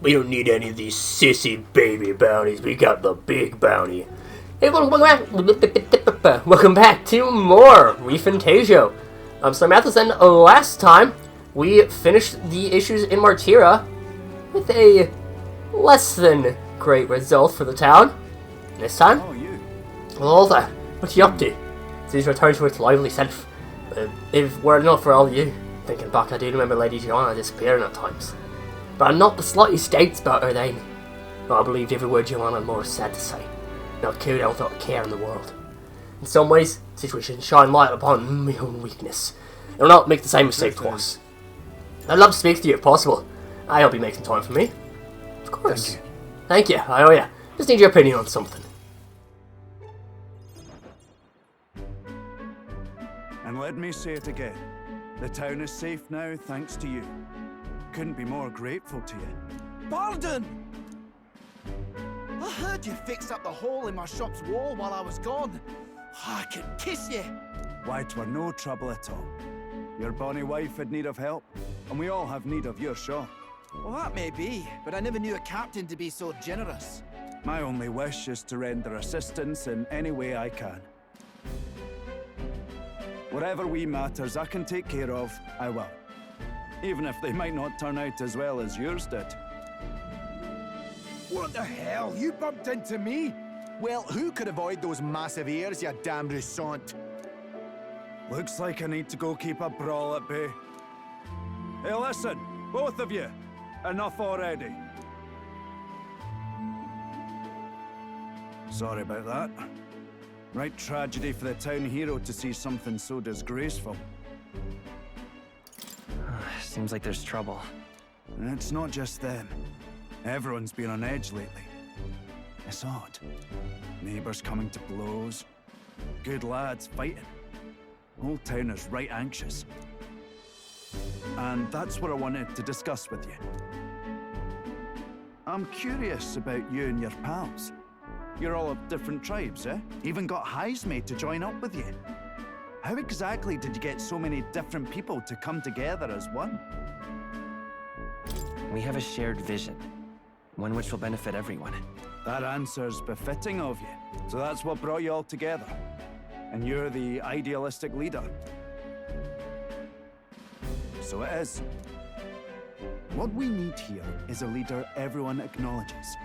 We don't need any of these sissy baby bounties. We got the big bounty. Hey, welcome back to more ReFantazio. I'm SlayerMathis, and last time we finished the issues in Martira with a less than great result for the town. This time, well, what you up to? She's returned to its lively self. If were it not for all you, thinking back, I do remember Lady Joanna disappearing at times. But I'm not the slightest doubts about her name. I believed every word Joanna Morris said to say. Not cool down without a care in the world. In some ways, the situation shine light upon my own weakness. And will not make the same mistake twice. I'd love to speak to you if possible. I hope you make some time for me. Of course. Thank you. I owe you. Just need your opinion on something. And let me say it again. The town is safe now thanks to you. Couldn't be more grateful to you. Pardon! I heard you fixed up the hole in my shop's wall while I was gone. I could kiss you. Why, 'twere no trouble at all. Your bonny wife had need of help, and we all have need of your shop. Well, that may be, but I never knew a captain to be so generous. My only wish is to render assistance in any way I can. Whatever wee matters I can take care of, I will. Even if they might not turn out as well as yours did. What the hell? You bumped into me? Well, who could avoid those massive ears, you damn russant? Looks like I need to go keep a brawl at bay. Hey, listen, both of you. Enough already. Sorry about that. Right tragedy for the town hero to see something so disgraceful. Seems like there's trouble. And it's not just them. Everyone's been on edge lately. It's odd. Neighbours coming to blows. Good lads fighting. Whole town is right anxious. And that's what I wanted to discuss with you. I'm curious about you and your pals. You're all of different tribes, eh? Even got highs made to join up with you. How exactly did you get so many different people to come together as one? We have a shared vision. One which will benefit everyone. That answer's befitting of you. So that's what brought you all together. And you're the idealistic leader. So it is. What we need here is a leader everyone acknowledges.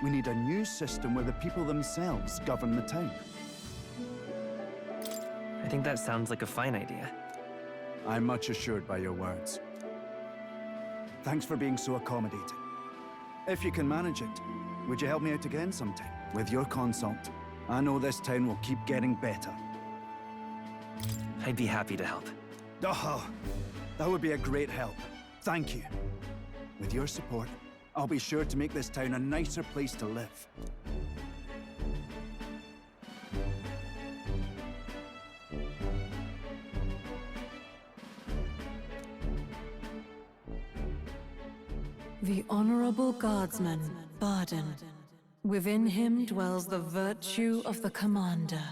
We need a new system where the people themselves govern the town. I think that sounds like a fine idea. I'm much assured by your words. Thanks for being so accommodating. If you can manage it, would you help me out again sometime? With your consult, I know this town will keep getting better. I'd be happy to help. Oh, that would be a great help. Thank you. With your support, I'll be sure to make this town a nicer place to live. The Honorable Guardsman, Barden. Within him dwells the virtue of the Commander.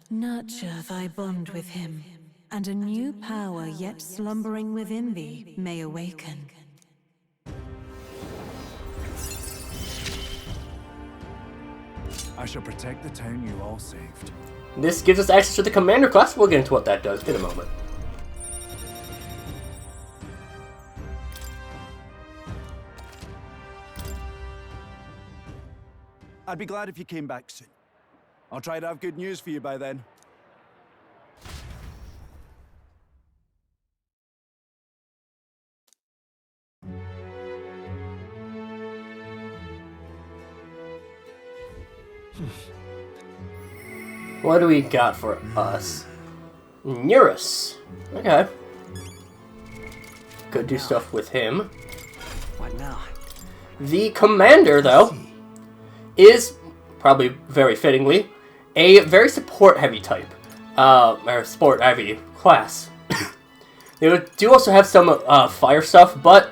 Nurture thy bond with him, and a new power yet slumbering within thee may awaken. I shall protect the town you all saved. This gives us access to the Commander class. We'll get into what that does in a moment. I'd be glad if you came back soon. I'll try to have good news for you by then. What do we got for us? Neurus. Okay. Could do stuff with him. What now? The Commander, though, is, probably very fittingly, a very support-heavy type. Or support-heavy class. They do also have some fire stuff, but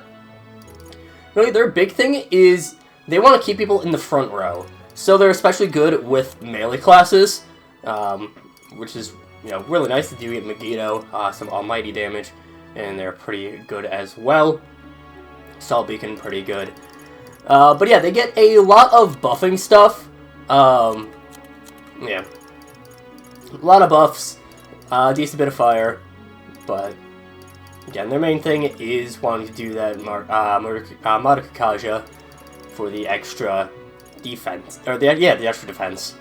really their big thing is they want to keep people in the front row. So they're especially good with melee classes, which is, you know, really nice. They do get Megiddo, some almighty damage, and they're pretty good as well. Salt Beacon, pretty good. But yeah, they get a lot of buffing stuff. Yeah. A lot of buffs. Decent bit of fire. But, again, their main thing is wanting to do that Mordekaiser for the extra defense. Or, the extra defense.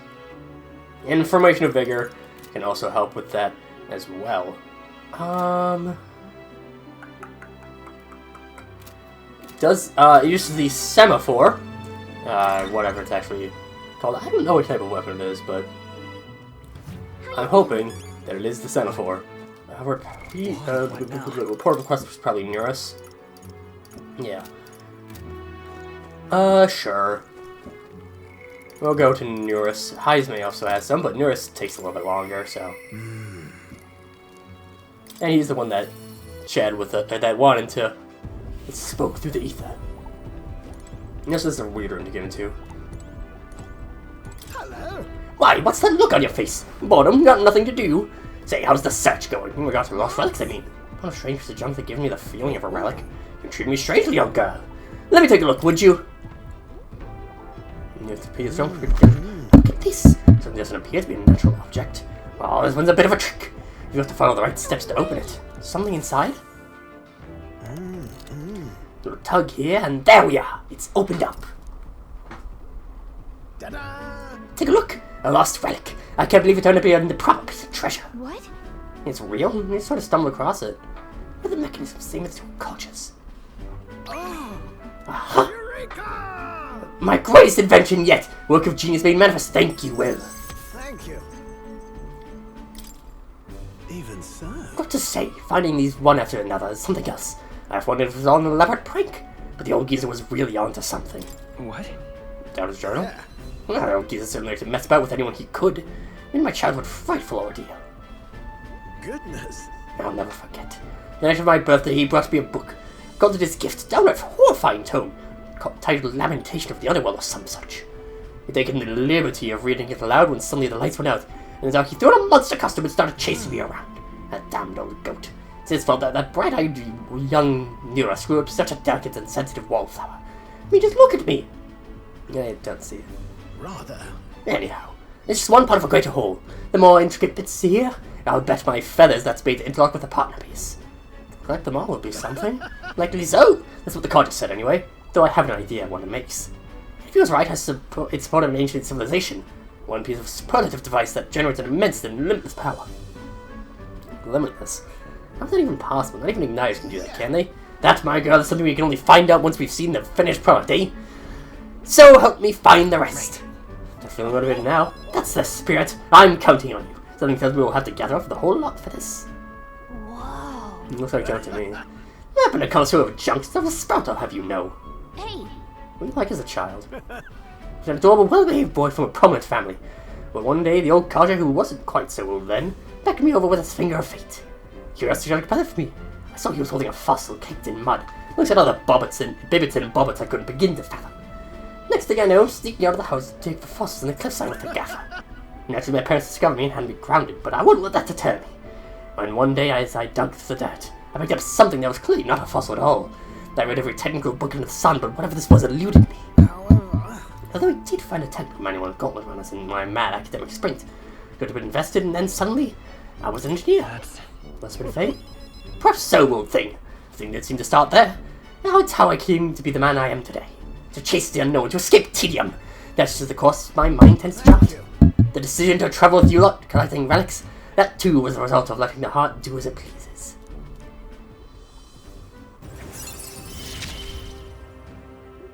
Information of Vigor can also help with that as well. It uses the semaphore, whatever it's actually called. I don't know what type of weapon it is, but I'm hoping that it is the semaphore. Report request was probably Neurus. Yeah. Sure. We'll go to Neurus. Heisman also has some, but Neurus takes a little bit longer, so. And he's the one that chatted with that wanted to. It spoke through the ether. And this is a weird room to get into. Hello. Why, what's that look on your face? Boredom? Got nothing to do? Say, how's the search going? In regards to lost relics, I mean. What a strange to jump that gives me the feeling of a relic. You treat me strangely, young girl. Let me take a look, would you? Look at this. Something doesn't appear to be a natural object. Well, this one's a bit of a trick. You have to follow the right steps to open it. Something inside? Little tug here, and there we are. It's opened up. Ta-da! Take a look. A lost relic. I can't believe it turned up here in the proper piece of treasure. What? It's real. You sort of stumbled across it. But the mechanism same as your cultures. Aha! Eureka! My greatest invention yet. Work of genius made manifest. Thank you, Will. Thank you. Even so. Got to say, finding these one after another is something else. I've wondered if it was all an elaborate prank, but the old geezer was really onto something. What? Down his journal? Yeah. Well, the old geezer certainly liked to mess about with anyone he could. In my childhood, frightful ordeal. Goodness. I'll never forget. The night of my birthday, he brought me a book. Called it his gift, downright horrifying tome, titled Lamentation of the Otherworld or some such. He'd taken the liberty of reading it aloud when suddenly the lights went out, and in the dark he threw on a monster costume and started chasing me around. That damned old goat. It's his fault that bright-eyed young Neurus grew up to such a delicate and sensitive wallflower. I mean, just look at me. I don't see it. Rather. Anyhow, it's just one part of a greater whole. The more intricate bits here, I'll bet my feathers that's made to interlock with the partner piece. To collect them all would be something. Likely so. That's what the card said anyway, though I have no idea what it makes. If he was right, it's part of an ancient civilization. One piece of superlative device that generates an immense and limitless power. Limitless? How's that even possible? Not even Igniters can do that, can they? That, my girl, is something we can only find out once we've seen the finished product, eh? So help me find the rest. I'm feeling motivated now. That's the spirit. I'm counting on you. Something tells me we'll have to gather up the whole lot for this. Whoa. Looks like junk to me. I've been a connoisseur of junk stuff a sprout, I'll have you know. Hey. What do you like as a child? He's an adorable, well-behaved boy from a prominent family. But one day, the old codger, who wasn't quite so old then, beckoned me over with his finger of fate. Curiosity got compelled for me. I saw he was holding a fossil caked in mud. Looks at other bibbits and bobbits I couldn't begin to fathom. Next thing I know, I'm sneaking out of the house to take the fossils in the cliffside with the gaffer. Naturally, my parents discovered me and had me grounded, but I wouldn't let that deter me. When one day, as I dug through the dirt, I picked up something that was clearly not a fossil at all. I read every technical book under the sun, but whatever this was eluded me. However. Although I did find a technical manual on gauntlet runners in my mad academic sprint. Could have been invested, and then suddenly, I was an engineer. Must have been fate. Perhaps so, old thing. The thing that seemed to start there. Now it's how I came to be the man I am today. To chase the unknown, to escape tedium. That's just the course my mind tends to chart. The decision to travel with you lot, collecting relics, that too was a result of letting the heart do as it pleases.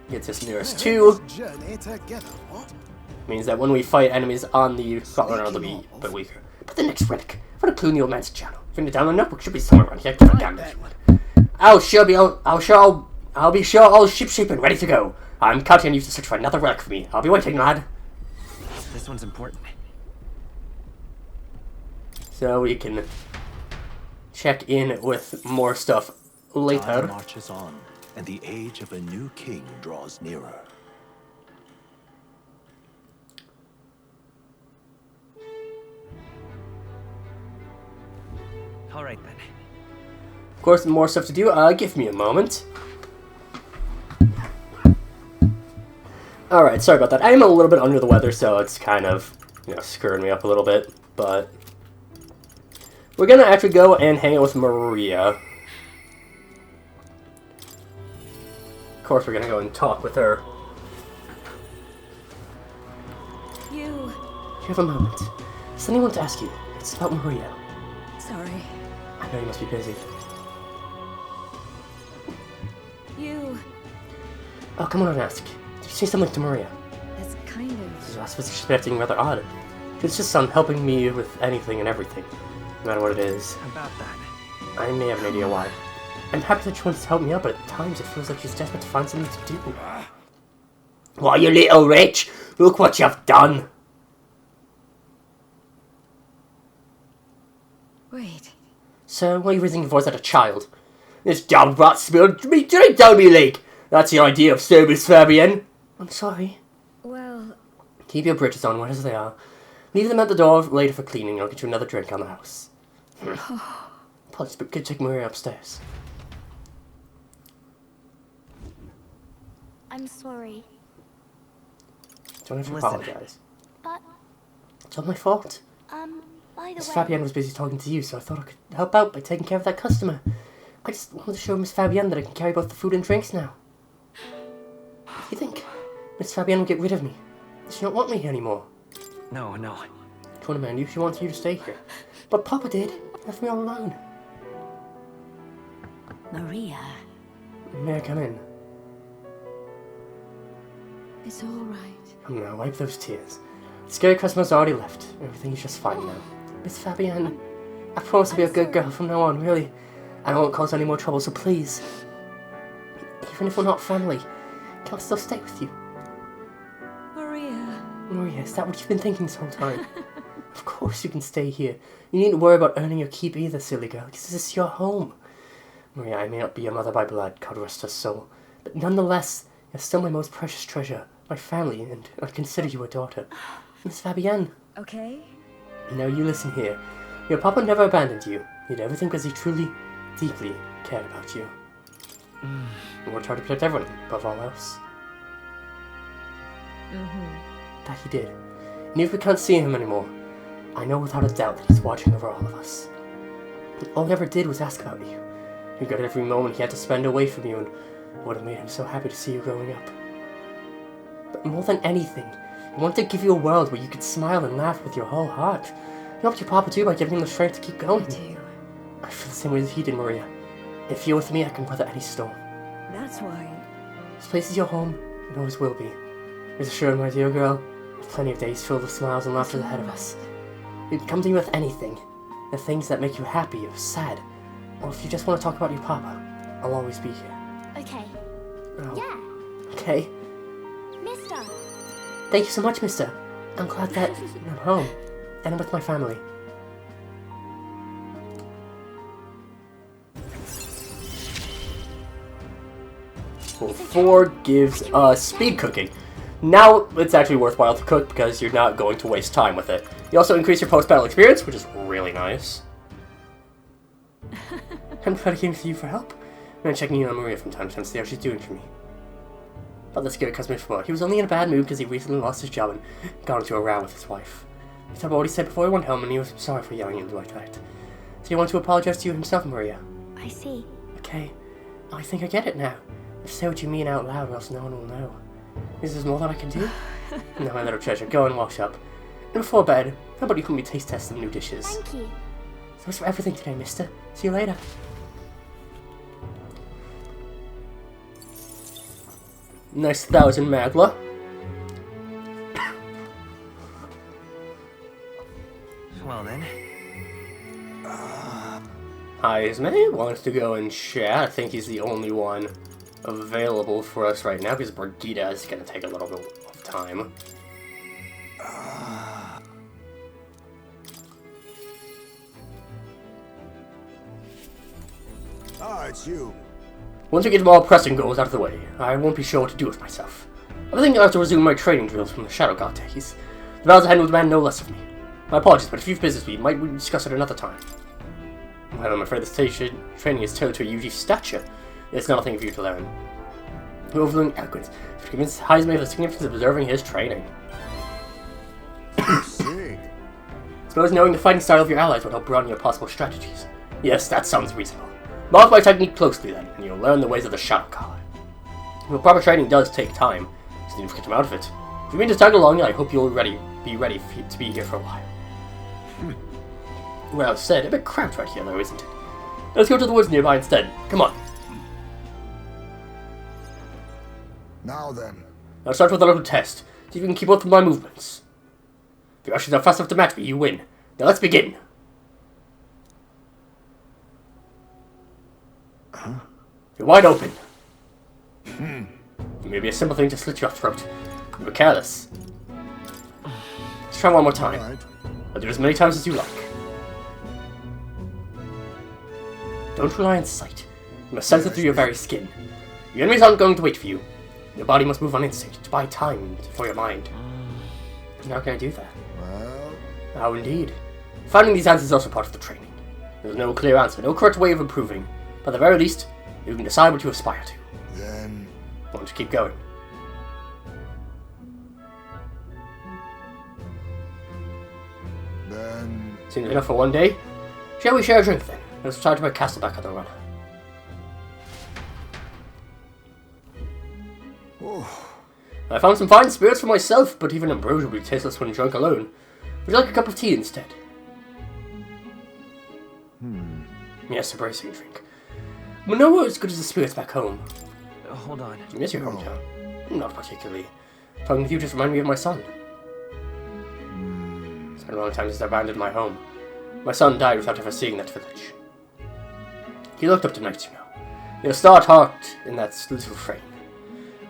Gets us nearest 2. Journey together, what? Means that when we fight enemies on the Scotland, they'll be a bit weaker. But the next relic, for a clue in the old man's channel. Bring it down the notebook, should be somewhere around here. Give it down if you would. I'll be sure all shipshape and ready to go. I'm counting on you to search for another relic for me. I'll be waiting, lad. This one's important. So we can check in with more stuff Time later. marches on, and the age of a new king draws nearer. All right then. Of course, more stuff to do. Give me a moment. Alright, sorry about that. I am a little bit under the weather, so it's kind of, screwing me up a little bit. But we're gonna actually go and hang out with Maria. Of course, we're gonna go and talk with her. You have a moment. Something I want to ask you. It's about Maria. Sorry. I know you must be busy. You. Oh, come on and ask. Did you say something to Maria? That's kind of... I was expecting rather odd. It's just helping me with anything and everything. No matter what it is. About that. I may have an idea why. I'm happy that she wants to help me out, but at times it feels like she's desperate to find something to do. Why, you little witch! Look what you've done! Wait. So, why are you raising your voice at a child? This damn rat spilled me drink down me leg! That's your idea of service, Fabian! I'm sorry. Well... Keep your bridges on, wet as they are. Leave them at the door later for cleaning, and I'll get you another drink on the house. Apologies, but could take Maria upstairs. I'm sorry. Don't have to Listen. apologize. But, It's all my fault. by the Miss way... Fabienne was busy talking to you, so I thought I could help out by taking care of that customer. I just wanted to show Miss Fabienne that I can carry both the food and drinks now. What do you think? Miss Fabienne will get rid of me. Does she not want me here anymore? No, no. Trying to man you, she wants you to stay here. But Papa did. He left me all alone. Maria. May I come in? It's all right. Come now, wipe those tears. The scary customer's already left. Everything is just fine now. Miss Fabienne, I promise to be a good girl from now on, really. I won't cause any more trouble, so please. Even if we're not family, can I still stay with you? Maria. Maria, is that what you've been thinking this whole time? Of course you can stay here. You needn't worry about earning your keep either, silly girl, because this is your home. Maria, I may not be your mother by blood, God rest her soul, but nonetheless, you're still my most precious treasure, my family, and I consider you a daughter. Miss Fabienne. Okay. Now you listen here. Your papa never abandoned you. He did everything because he truly, deeply cared about you. And worked hard to protect everyone, above all else. That he did. And even if we can't see him anymore, I know without a doubt that he's watching over all of us. And all he ever did was ask about you. He regretted every moment he had to spend away from you, and it would have made him so happy to see you growing up. But more than anything, he wanted to give you a world where you could smile and laugh with your whole heart. He helped your papa too by giving him the strength to keep going. Me too. I feel the same way as he did, Maria. If you're with me, I can weather any storm. That's why. This place is your home, and always will be. Rest assured, my dear girl, with plenty of days filled with smiles and laughter ahead of us. You can come to me with anything. The things that make you happy or sad. Or if you just want to talk about your papa, I'll always be here. Okay. Oh, Yeah, okay. mister. Thank you so much, mister. I'm glad that I'm home. And I'm with my family. Well, 4 gives us speed cooking. Now it's actually worthwhile to cook because you're not going to waste time with it. You also increase your post-battle experience, which is really nice. I'm dedicating to you for help. And I'm checking in on Maria from time to time to see how she's doing for me. But the scary customer for more. He was only in a bad mood because he recently lost his job and got into a row with his wife. He thought about what he said before he went home, and he was sorry for yelling at you like that. So he wanted to apologize to you himself, Maria. I see. Okay. I think I get it now. Just say what you mean out loud, or else no one will know. Is there more than I can do? No, my little treasure, go and wash up. And before bed, how about you help me taste test some new dishes? Thank you. Thanks for everything today, mister. See you later. Nice 1,000 Magla. Well then. Heisman wants to go and chat. I think he's the only one available for us right now because Brigida is going to take a little bit of time. It's you. Once we get all pressing goals out of the way, I won't be sure what to do with myself. I think I'll have to resume my training drills from the Shadow God days. The vows ahead will demand no less of me. My apologies, but if you've business with me, might we discuss it another time? Well, I'm afraid this training is tailored to a UG stature. It's not a thing for you to learn. Your overwhelming eloquence, if you Convince Heisman of the significance of observing his training. See. Suppose knowing the fighting style of your allies would help broaden your possible strategies. Yes, that sounds reasonable. Mark my technique closely then, and you'll learn the ways of the Shadow God. Well, proper training does take time, so you need to get him out of it. If you mean to tag along, I hope you'll be ready to be here for a while. Well said, a bit cramped right here though, isn't it? Let's go to the woods nearby instead. Come on. Now then. I'll start with a little test. See if you can keep up with my movements. If your ushers are fast enough to match me, you win. Now let's begin. You're wide open. It may be a simple thing to slit your throat. You were careless. Let's try one more time. Right. I'll do it as many times as you like. Don't rely on sight. You must sense it through your very skin. Your enemies aren't going to wait for you. Your body must move on instinct, to buy time for your mind. How can I do that? Well, How indeed. Finding these answers is also part of the training. There's no clear answer, no correct way of improving. But at the very least, you can decide what you aspire to. then. I want to keep going. Then. Seems enough for one day. Shall we share a drink then? Let's return to my castle back on the run. Oh, I found some fine spirits for myself, but even ambrosia will be tasteless when drunk alone. Would you like a cup of tea instead? Yes, a bracing drink. But nowhere as good as the spirits back home. Hold on. You miss your hometown? Not particularly. Talking with you just reminded me of my son. It's been a long time since I abandoned my home. My son died without ever seeing that village. He looked up to knights, you know. He had a stout heart in that little frame.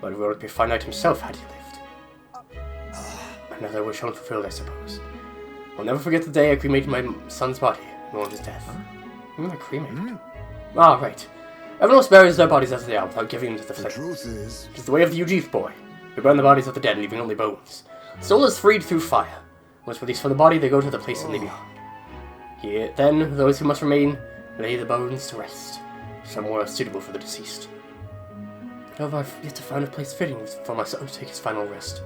But he would be a fine knight himself had he lived. Another wish unfulfilled, I suppose. I'll never forget the day I cremated my son's body and mourned his death. When did I cremate him? Ah, right. Everyone else buries their bodies as they are without giving them to the the flames. truth is. It is the way of the Ujif boy. We burn the bodies of the dead, leaving only bones. The soul is freed through fire. Once released from the body, they go to the place in the beyond. Here, then, those who must remain lay the bones to rest, somewhere suitable for the deceased. However, I've yet to find a place fitting for my son to take his final rest.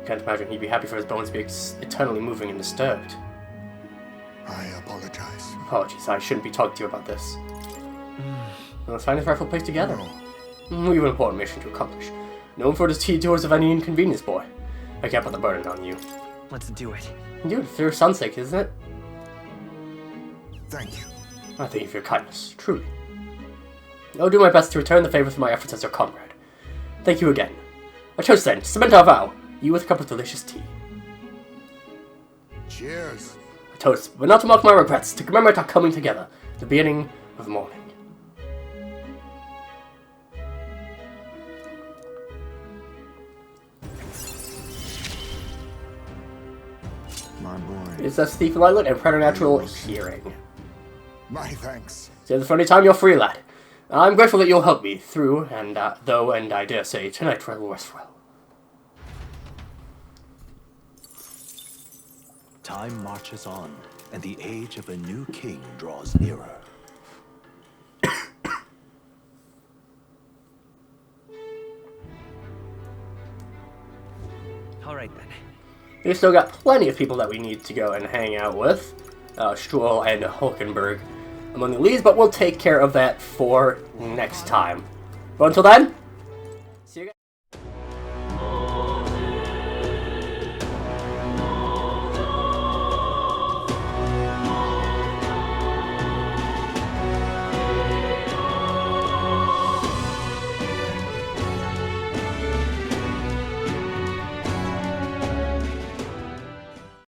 I can't imagine he'd be happy for his bones to be eternally moving and disturbed. I apologize. Apologies, I shouldn't be talking to you about this. Let's find a rightful place together. No. We have an important mission to accomplish. Known for his detours of any inconvenience, boy. I can't put the burden on you. Let's do it. Dude, for your son's sake, isn't it? Thank you. I thank you for your kindness, truly. I'll do my best to return the favor for my efforts as your comrade. Thank you again. A toast then, to cement our vow. You with a cup of delicious tea. Cheers. A toast, but not to mock my regrets, to commemorate our coming together, the beginning of morning. My boy. It's a thief light and preternatural hearing. My thanks. So for any time you're free, lad. I'm grateful that you'll help me through, and I dare say, tonight I will rest well. Time marches on, and the age of a new king draws nearer. All right then. We've still got plenty of people that we need to go and hang out with. Stroll and Hulkenberg among the leads, but we'll take care of that for next time. But until then,